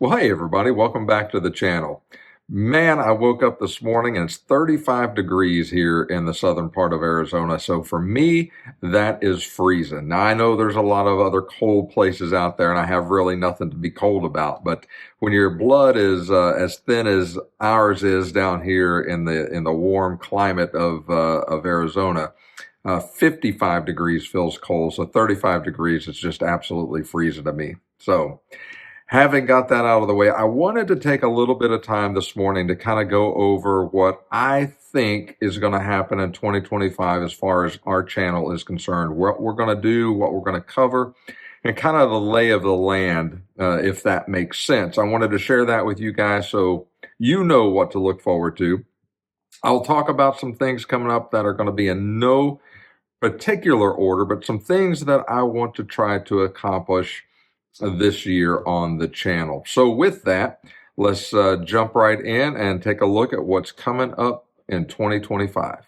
Well, hey everybody, welcome back to the channel. Man, I woke up this morning and it's 35 degrees here in the southern part of Arizona. So for me, that is freezing. Now I know there's a lot of other cold places out there and I have really nothing to be cold about. But when your blood is as thin as ours is down here in the warm climate of Arizona, 55 degrees feels cold. So 35 degrees is just absolutely freezing to me. So having got that out of the way, I wanted to take a little bit of time this morning to kind of go over what I think is going to happen in 2025 as far as our channel is concerned, what we're going to do, what we're going to cover, and kind of the lay of the land, if that makes sense. I wanted to share that with you guys so you know what to look forward to. I'll talk about some things coming up that are going to be in no particular order, but some things that I want to try to accomplish this year on the channel. So with that, let's jump right in and take a look at what's coming up in 2025.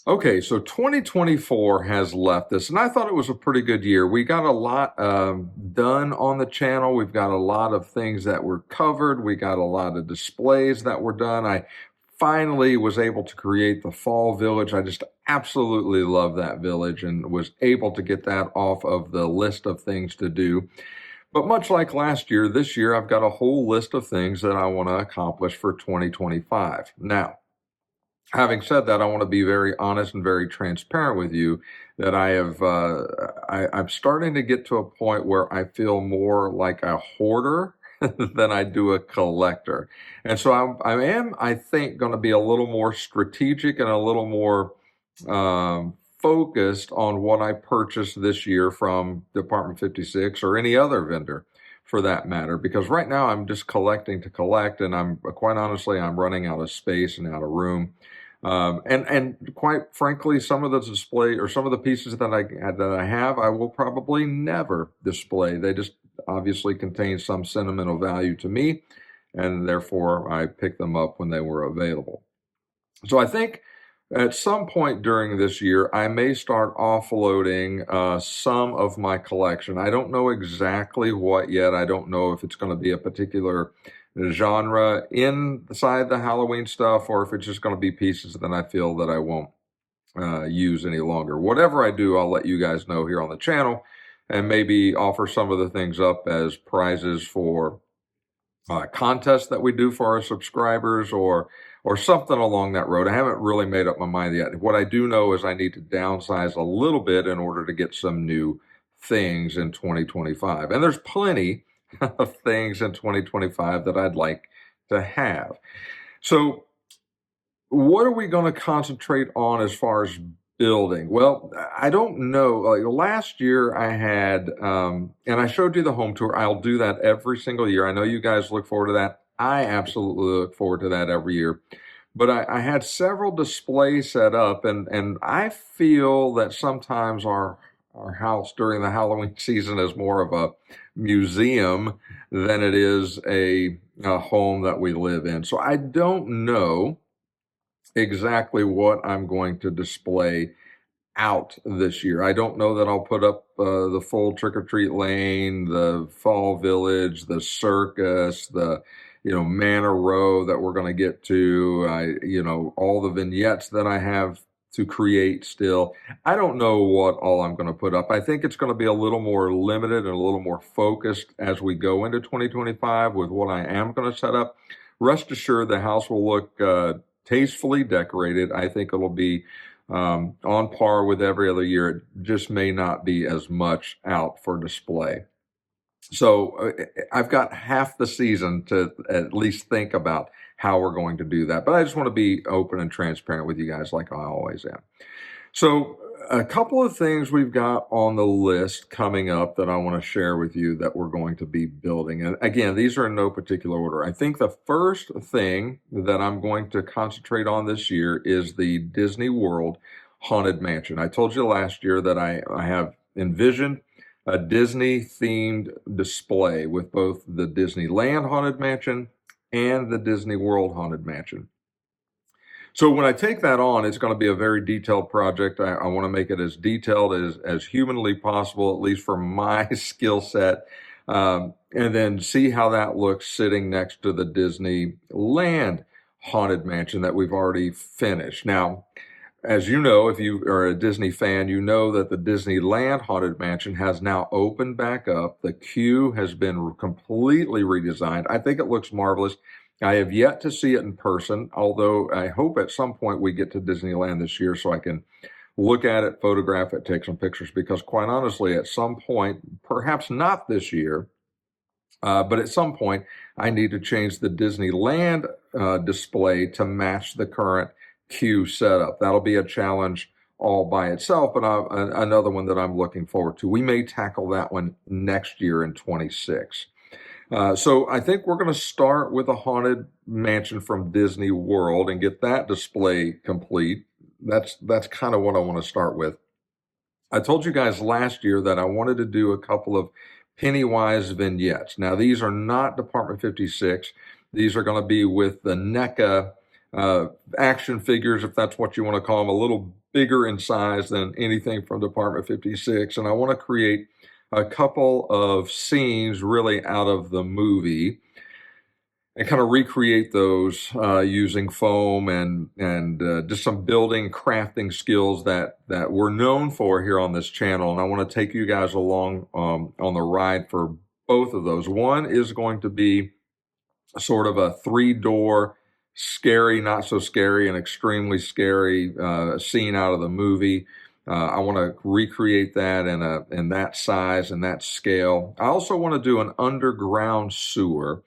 Okay, so 2024 has left us, and I thought it was a pretty good year. We got a lot done on the channel. We've got a lot of things that were covered. We got a lot of displays that were done. I finally was able to create the fall village. I just absolutely love that village and was able to get that off of the list of things to do. But much like last year, this year I've got a whole list of things that I want to accomplish for 2025. Now, having said that, I want to be very honest and very transparent with you that I'm starting to get to a point where I feel more like a hoarder than I do a collector. And so I think, going to be a little more strategic and a little more focused on what I purchased this year from Department 56 or any other vendor for that matter, because right now I'm just collecting to collect, and I'm quite honestly, I'm running out of space and out of room. And quite frankly, some of the display or some of the pieces that I have, I will probably never display. They just obviously contain some sentimental value to me, and therefore I picked them up when they were available. So I think at some point during this year, I may start offloading some of my collection. I don't know exactly what yet. I don't know if it's going to be a particular genre inside the Halloween stuff, or if it's just going to be pieces that I feel that I won't use any longer. Whatever I do, I'll let you guys know here on the channel, and maybe offer some of the things up as prizes for contests that we do for our subscribers, or something along that road. I haven't really made up my mind yet. What I do know is I need to downsize a little bit in order to get some new things in 2025. And there's plenty of things in 2025 that I'd like to have. So what are we going to concentrate on as far as building? Well, I don't know. Like last year I had, and I showed you the home tour. I'll do that every single year. I know you guys look forward to that. I absolutely look forward to that every year. But I had several displays set up, and I feel that sometimes our house during the Halloween season is more of a museum than it is a home that we live in. So I don't know exactly what I'm going to display out this year. I don't know that I'll put up the full trick-or-treat lane, the fall village, the circus, the Manor Row that we're going to get to, all the vignettes that I have to create still. I don't know what all I'm going to put up. I think it's going to be a little more limited and a little more focused as we go into 2025 with what I am going to set up. Rest assured, the house will look tastefully decorated. I think it'll be on par with every other year. It just may not be as much out for display. So I've got half the season to at least think about how we're going to do that. But I just want to be open and transparent with you guys like I always am. So a couple of things we've got on the list coming up that I want to share with you that we're going to be building. And again, these are in no particular order. I think the first thing that I'm going to concentrate on this year is the Disney World Haunted Mansion. I told you last year that I have envisioned a Disney-themed display with both the Disneyland Haunted Mansion and the Disney World Haunted Mansion. So when I take that on, it's going to be a very detailed project. I want to make it as detailed as humanly possible, at least for my skill set. And then see how that looks sitting next to the Disneyland Haunted Mansion that we've already finished. Now, as you know, if you are a Disney fan, you know that the Disneyland Haunted Mansion has now opened back up. The queue has been completely redesigned. I think it looks marvelous. I have yet to see it in person, although I hope at some point we get to Disneyland this year so I can look at it, photograph it, take some pictures, because quite honestly, at some point, perhaps not this year, but at some point, I need to change the Disneyland display to match the current queue setup. That'll be a challenge all by itself, but another one that I'm looking forward to. We may tackle that one next year in 26. So I think we're going to start with a Haunted Mansion from Disney World and get that display complete. That's kind of what I want to start with. I told you guys last year that I wanted to do a couple of Pennywise vignettes. Now, these are not Department 56. These are going to be with the NECA action figures, if that's what you want to call them, a little bigger in size than anything from Department 56. And I want to create a couple of scenes really out of the movie and kind of recreate those using foam and just some building crafting skills that we're known for here on this channel. And I want to take you guys along on the ride for both of those. One is going to be sort of a 3-door, scary, not so scary, and extremely scary scene out of the movie. I want to recreate that in that size and that scale. I also want to do an underground sewer.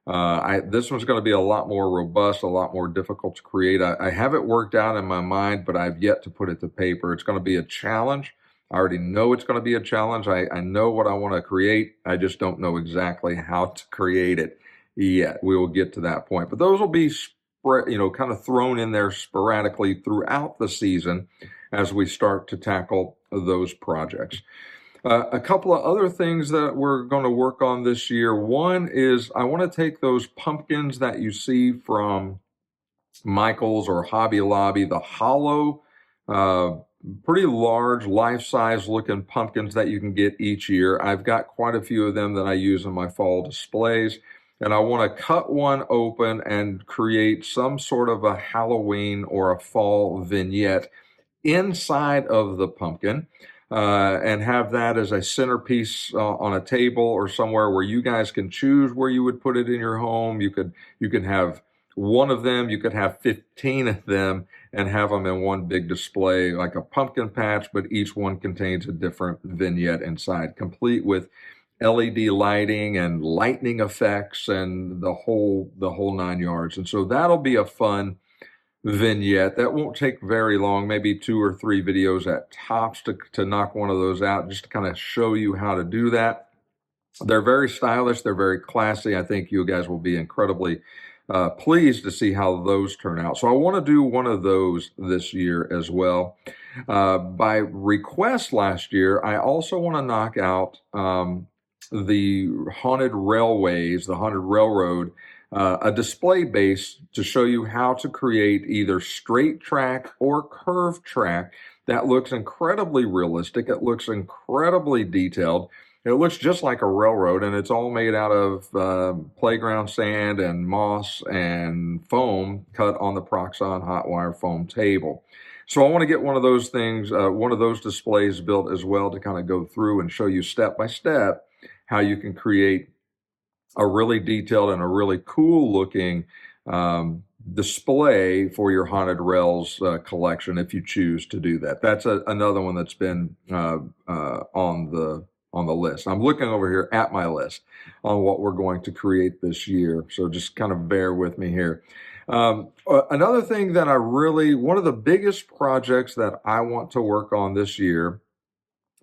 This one's going to be a lot more robust, a lot more difficult to create. I have it worked out in my mind, but I've yet to put it to paper. It's going to be a challenge. I already know it's going to be a challenge. I know what I want to create. I just don't know exactly how to create it yet. We will get to that point. But those will be kind of thrown in there sporadically throughout the season as we start to tackle those projects. A couple of other things that we're going to work on this year. One is I want to take those pumpkins that you see from Michael's or Hobby Lobby, the hollow, pretty large, life-size looking pumpkins that you can get each year. I've got quite a few of them that I use in my fall displays. And I want to cut one open and create some sort of a Halloween or a fall vignette inside of the pumpkin. And have that as a centerpiece on a table or somewhere where you guys can choose where you would put it in your home. You can have one of them, you could have 15 of them and have them in one big display like a pumpkin patch, but each one contains a different vignette inside, complete with LED lighting and lightning effects and the whole 9 yards. And so that'll be a fun vignette that won't take very long, maybe 2 or 3 videos at tops to knock one of those out, just to kind of show you how to do that. They're very stylish, they're very classy. I think you guys will be incredibly pleased to see how those turn out. So I want to do one of those this year as well. By request last year, I also want to knock out the haunted railways, the haunted railroad, a display base to show you how to create either straight track or curved track that looks incredibly realistic. It looks incredibly detailed. It looks just like a railroad, and it's all made out of playground sand and moss and foam cut on the Proxon hot wire foam table. So I want to get one of those things, one of those displays built as well to kind of go through and show you step by step how you can create a really detailed and a really cool looking display for your Haunted Rails collection if you choose to do that. That's another one that's been on the list. I'm looking over here at my list on what we're going to create this year. So just kind of bear with me here. Another thing that one of the biggest projects that I want to work on this year,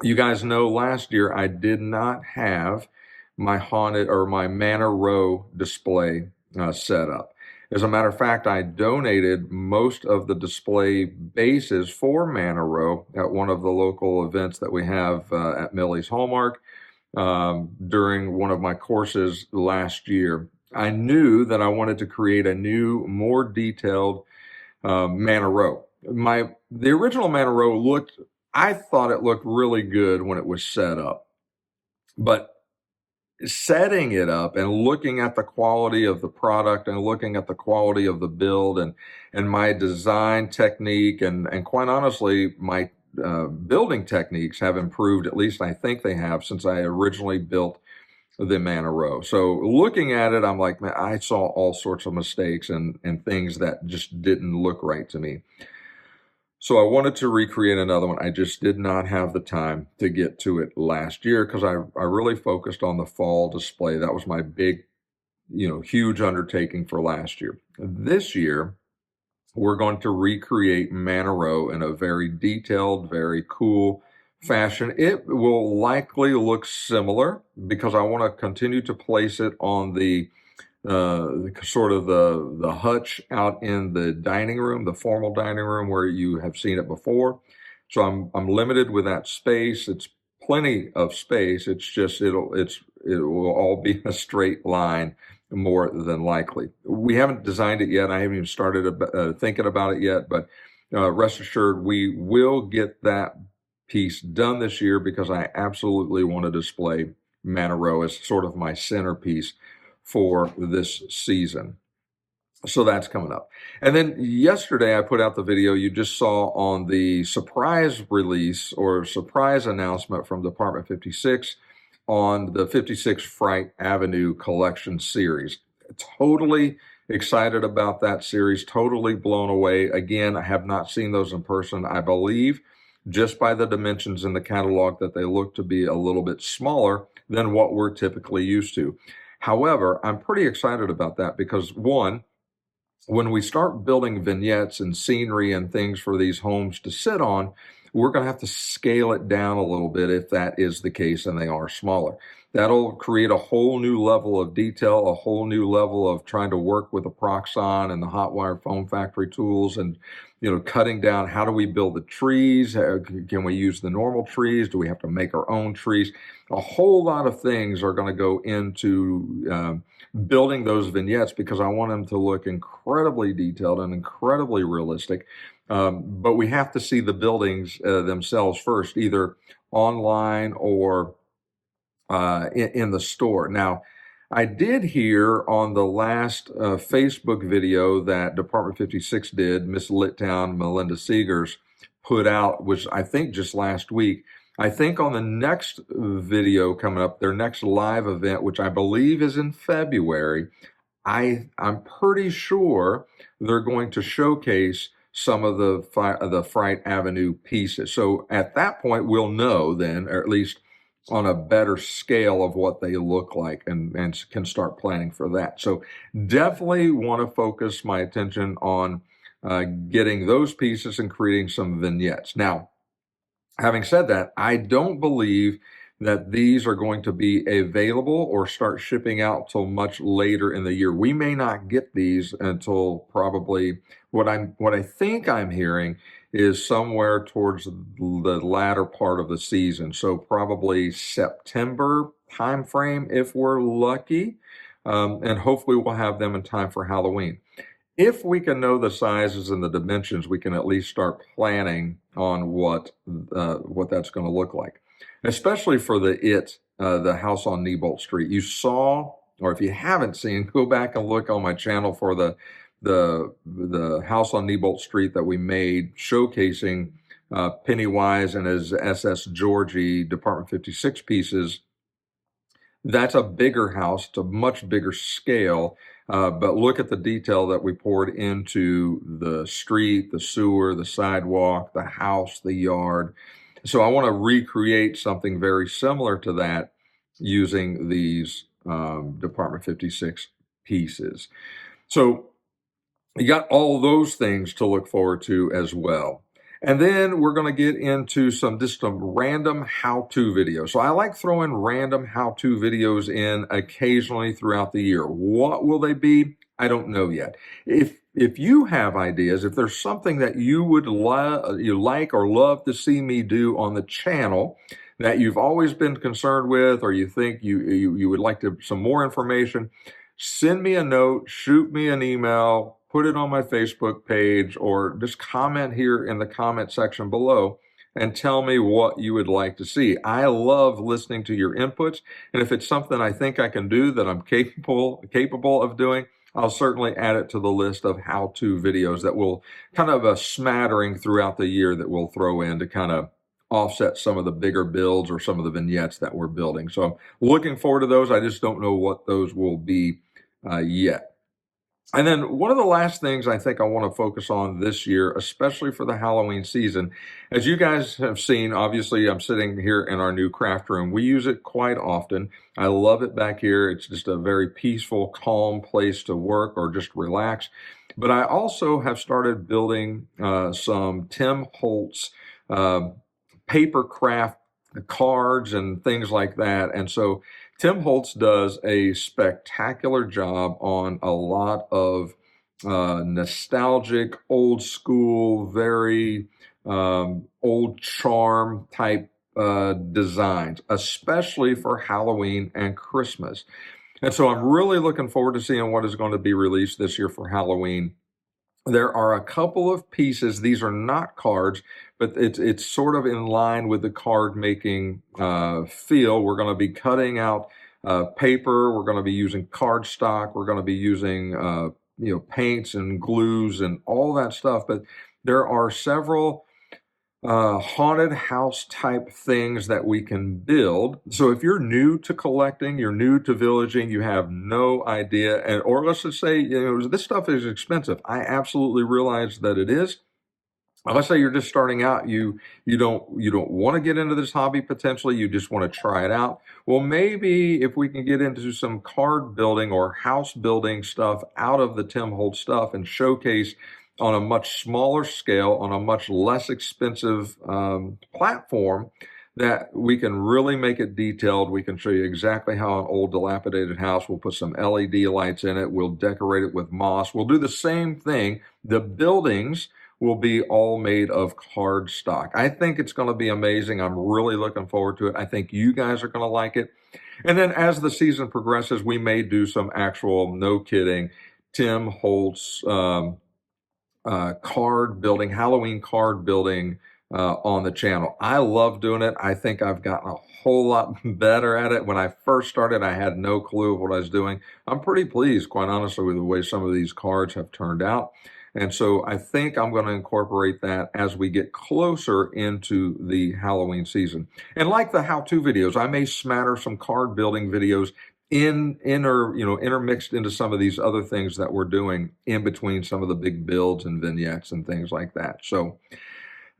you guys know last year I did not have my haunted or my Manor Row display set up. As a matter of fact, I donated most of the display bases for Manor Row at one of the local events that we have at Millie's Hallmark during one of my courses last year. I knew that I wanted to create a new, more detailed Manor Row. The original Manor Row I thought it looked really good when it was set up, but setting it up and looking at the quality of the product and looking at the quality of the build and my design technique and quite honestly, my building techniques have improved, at least I think they have, since I originally built the Manor Row. So looking at it, I'm like, man, I saw all sorts of mistakes and things that just didn't look right to me. So I wanted to recreate another one. I just did not have the time to get to it last year because I really focused on the fall display. That was my big, huge undertaking for last year. This year, we're going to recreate Manor Row in a very detailed, very cool fashion. It will likely look similar because I want to continue to place it on the sort of the hutch out in the dining room, the formal dining room where you have seen it before. So I'm limited with that space. It's plenty of space. It's just it will all be a straight line more than likely. We haven't designed it yet. I haven't even started thinking about it yet, but rest assured we will get that piece done this year because I absolutely want to display Manor Row as sort of my centerpiece for this season. So that's coming up. And then yesterday I put out the video you just saw on the surprise release or surprise announcement from Department 56 on the 56 Fright Avenue collection series. Totally excited about that series, totally blown away. Again, I have not seen those in person. I believe just by the dimensions in the catalog that they look to be a little bit smaller than what we're typically used to. However, I'm pretty excited about that because one, when we start building vignettes and scenery and things for these homes to sit on, we're going to have to scale it down a little bit if that is the case and they are smaller. That'll create a whole new level of detail, a whole new level of trying to work with the Proxon and the hot wire foam factory tools and, cutting down how do we build the trees? Can we use the normal trees? Do we have to make our own trees? A whole lot of things are going to go into building those vignettes because I want them to look incredibly detailed and incredibly realistic. But we have to see the buildings themselves first, either online or in the store. Now, I did hear on the last Facebook video that Department 56 did, Miss Littown, Melinda Seegers, put out, which I think just last week. I think on the next video coming up, their next live event, which I believe is in February, I'm pretty sure they're going to showcase some of the Fright Avenue pieces. So at that point, we'll know then, or at least on a better scale of what they look like and can start planning for that. So definitely want to focus my attention on getting those pieces and creating some vignettes. Now, having said that, I don't believe that these are going to be available or start shipping out till much later in the year. We may not get these until probably what I think I'm hearing is somewhere towards the latter part of the season. So probably September timeframe if we're lucky. And hopefully we'll have them in time for Halloween. If we can know the sizes and the dimensions, we can at least start planning on what that's going to look like, especially for the house on Neibolt Street. You saw, or if you haven't seen, go back and look on my channel for the house on Neibolt Street that we made showcasing Pennywise and his SS Georgie Department 56 pieces. That's a bigger house. It's a much bigger scale. But look at the detail that we poured into the street, the sewer, the sidewalk, the house, the yard. So I want to recreate something very similar to that using these Department 56 pieces. So you got all those things to look forward to as well. And then we're going to get into just some random how-to videos. So I like throwing random how-to videos in occasionally throughout the year. What will they be? I don't know yet. If you have ideas, if there's something that you would like or love to see me do on the channel that you've always been concerned with, or you think you would like some more information, send me a note, shoot me an email, put it on my Facebook page, or just comment here in the comment section below, and tell me what you would like to see. I love listening to your inputs, and if it's something I think I can do that I'm capable of doing, I'll certainly add it to the list of how-to videos that will kind of a smattering throughout the year that we'll throw in to kind of offset some of the bigger builds or some of the vignettes that we're building. So I'm looking forward to those. I just don't know what those will be yet. And then one of the last things I think I want to focus on this year, especially for the Halloween season, as you guys have seen, obviously I'm sitting here in our new craft room. We use it quite often. I love it back here. It's just a very peaceful, calm place to work or just relax. But I also have started building some Tim Holtz paper craft cards and things like that. And so Tim Holtz does a spectacular job on a lot of nostalgic, old school, very old charm type designs, especially for Halloween and Christmas. And so I'm really looking forward to seeing what is going to be released this year for Halloween. There are a couple of pieces. These are not cards, but it's sort of in line with the card making feel. We're going to be cutting out paper. We're going to be using cardstock. We're going to be using paints and glues and all that stuff. But there are several haunted house type things that we can build. So if you're new to collecting, you're new to villaging, you have no idea, or let's just say, this stuff is expensive. I absolutely realize that it is. Let's say you're just starting out, you don't want to get into this hobby potentially, you just want to try it out. Well, maybe if we can get into some card building or house building stuff out of the Tim Holtz stuff and showcase on a much smaller scale, on a much less expensive platform, that we can really make it detailed. We can show you exactly how an old dilapidated house, we'll put some LED lights in it, we'll decorate it with moss, we'll do the same thing. The buildings will be all made of cardstock. I think it's going to be amazing. I'm really looking forward to it. I think you guys are going to like it. And then as the season progresses, we may do some actual, no kidding, Tim Holtz card building, Halloween card building on the channel. I love doing it. I think I've gotten a whole lot better at it. When I first started, I had no clue of what I was doing. I'm pretty pleased, quite honestly, with the way some of these cards have turned out. And so I think I'm going to incorporate that as we get closer into the Halloween season. And like the how-to videos, I may smatter some card building videos intermixed into some of these other things that we're doing in between some of the big builds and vignettes and things like that. So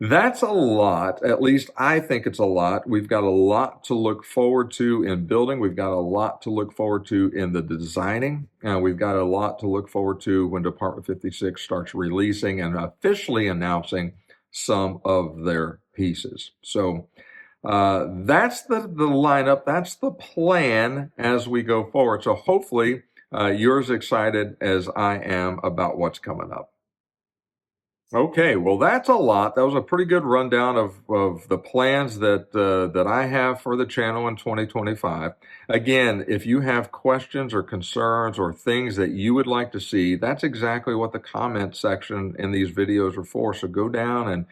that's a lot. At least I think it's a lot. We've got a lot to look forward to in building. We've got a lot to look forward to in the designing. We've got a lot to look forward to when Department 56 starts releasing and officially announcing some of their pieces. So that's the lineup. That's the plan as we go forward. So hopefully you're as excited as I am about what's coming up. Okay, well, that's a lot. That was a pretty good rundown of the plans that I have for the channel in 2025. Again, if you have questions or concerns or things that you would like to see, that's exactly what the comment section in these videos are for. So go down and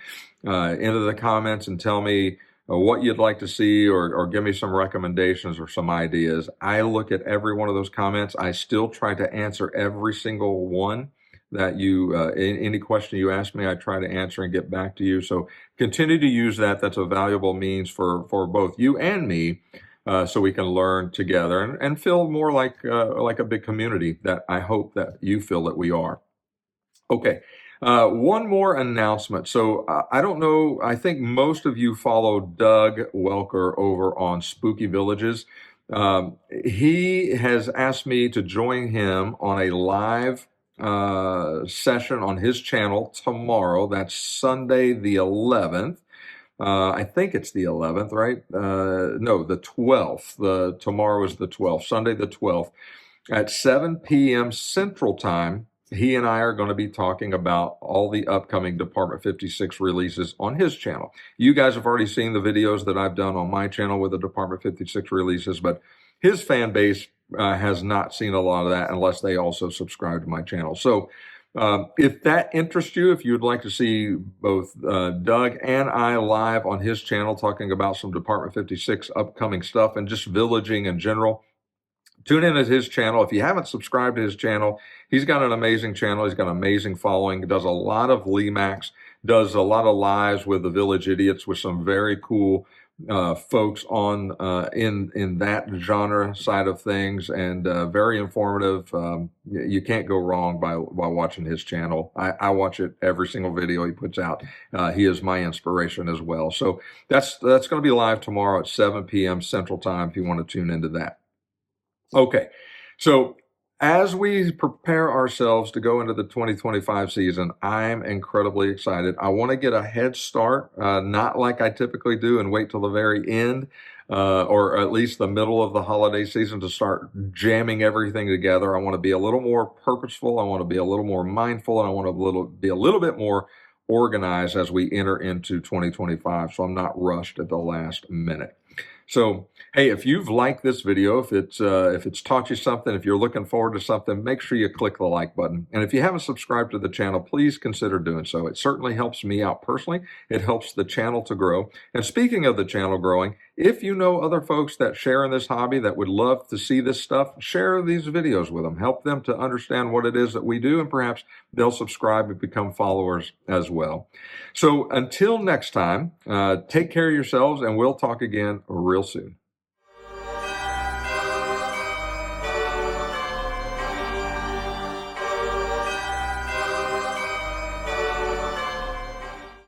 into the comments and tell me what you'd like to see or give me some recommendations or some ideas. I look at every one of those comments. I still try to answer every single one that any question you ask me, I try to answer and get back to you. So continue to use that. That's a valuable means for both you and me, so we can learn together and feel more like a big community that I hope that you feel that we are. Okay. One more announcement. So I don't know, I think most of you follow Doug Welker over on Spooky Villages. He has asked me to join him on a live session on his channel tomorrow. That's Sunday the 11th. I think it's the 11th, right? No, the 12th. Tomorrow is the 12th, Sunday the 12th at 7 p.m. Central Time. He and I are going to be talking about all the upcoming Department 56 releases on his channel. You guys have already seen the videos that I've done on my channel with the Department 56 releases, but his fan base has not seen a lot of that unless they also subscribe to my channel. So If that interests you, if you would like to see both Doug and I live on his channel talking about some Department 56 upcoming stuff and just villaging in general, tune in at his channel. If you haven't subscribed to his channel, he's got an amazing channel. He's got an amazing following. He does a lot of Lemax, does a lot of lives with the Village Idiots with some very cool folks on in that genre side of things, and very informative. You can't go wrong by watching his channel. I watch it every single video he puts out. He is my inspiration as well. So that's going to be live tomorrow at 7 p.m. Central Time if you want to tune into that. Okay, so as we prepare ourselves to go into the 2025 season, I'm incredibly excited. I want to get a head start, not like I typically do and wait till the very end, or at least the middle of the holiday season to start jamming everything together. I want to be a little more purposeful. I want to be a little more mindful, and I want to be a little bit more organized as we enter into 2025, so I'm not rushed at the last minute. So, hey, if you've liked this video, if it's taught you something, if you're looking forward to something, make sure you click the like button. And if you haven't subscribed to the channel, please consider doing so. It certainly helps me out personally. It helps the channel to grow. And speaking of the channel growing, if you know other folks that share in this hobby that would love to see this stuff, share these videos with them. Help them to understand what it is that we do, and perhaps they'll subscribe and become followers as well. So until next time, take care of yourselves, and we'll talk again real soon.